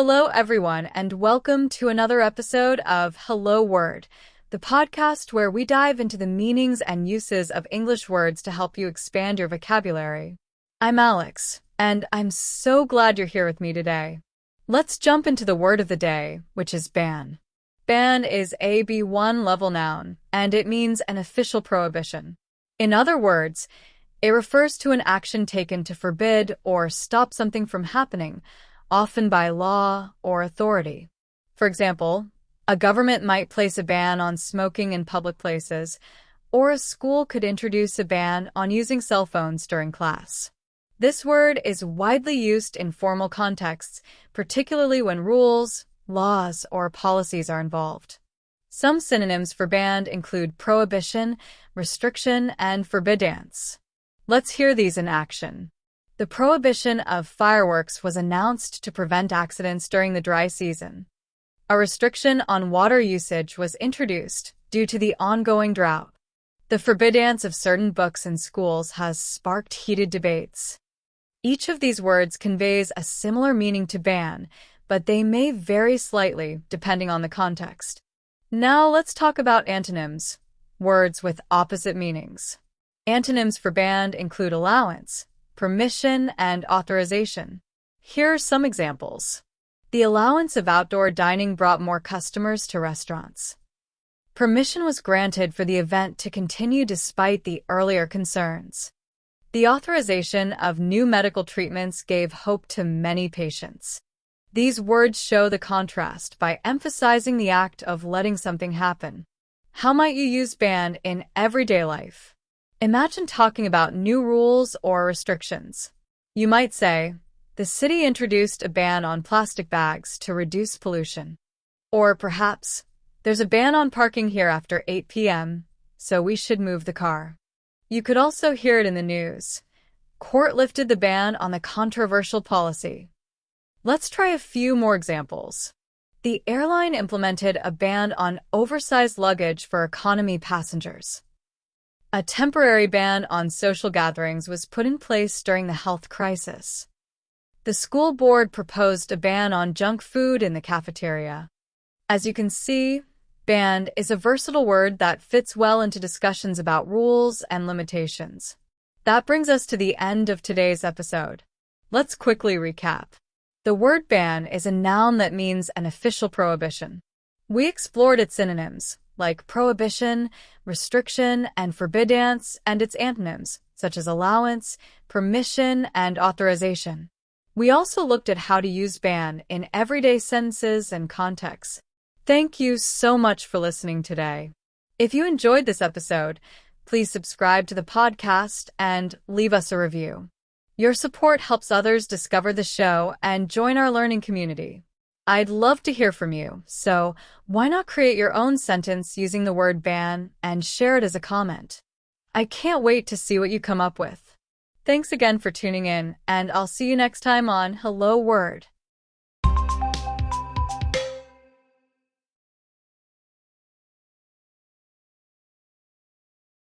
Hello, everyone, and welcome to another episode of Hello Word, the podcast where we dive into the meanings and uses of English words to help you expand your vocabulary. I'm Alex, and I'm so glad you're here with me today. Let's jump into the word of the day, which is ban. Ban is a B1 level noun, and it means an official prohibition. In other words, it refers to an action taken to forbid or stop something from happening, often by law or authority. For example, a government might place a ban on smoking in public places, or a school could introduce a ban on using cell phones during class. This word is widely used in formal contexts, particularly when rules, laws, or policies are involved. Some synonyms for ban include prohibition, restriction, and forbiddance. Let's hear these in action. The prohibition of fireworks was announced to prevent accidents during the dry season. A restriction on water usage was introduced due to the ongoing drought. The forbiddance of certain books in schools has sparked heated debates. Each of these words conveys a similar meaning to ban, but they may vary slightly depending on the context. Now let's talk about antonyms, words with opposite meanings. Antonyms for ban include allowance, permission, and authorization. Here are some examples. The allowance of outdoor dining brought more customers to restaurants. Permission was granted for the event to continue despite the earlier concerns. The authorization of new medical treatments gave hope to many patients. These words show the contrast by emphasizing the act of letting something happen. How might you use ban in everyday life? Imagine talking about new rules or restrictions. You might say, the city introduced a ban on plastic bags to reduce pollution. Or perhaps, there's a ban on parking here after 8 p.m., so we should move the car. You could also hear it in the news. Court lifted the ban on the controversial policy. Let's try a few more examples. The airline implemented a ban on oversized luggage for economy passengers. A temporary ban on social gatherings was put in place during the health crisis. The school board proposed a ban on junk food in the cafeteria. As you can see, ban is a versatile word that fits well into discussions about rules and limitations. That brings us to the end of today's episode. Let's quickly recap. The word ban is a noun that means an official prohibition. We explored its synonyms, like prohibition, restriction, and forbiddance, and its antonyms, such as allowance, permission, and authorization. We also looked at how to use ban in everyday sentences and contexts. Thank you so much for listening today. If you enjoyed this episode, please subscribe to the podcast and leave us a review. Your support helps others discover the show and join our learning community. I'd love to hear from you, so why not create your own sentence using the word ban and share it as a comment? I can't wait to see what you come up with. Thanks again for tuning in, and I'll see you next time on Hello Word.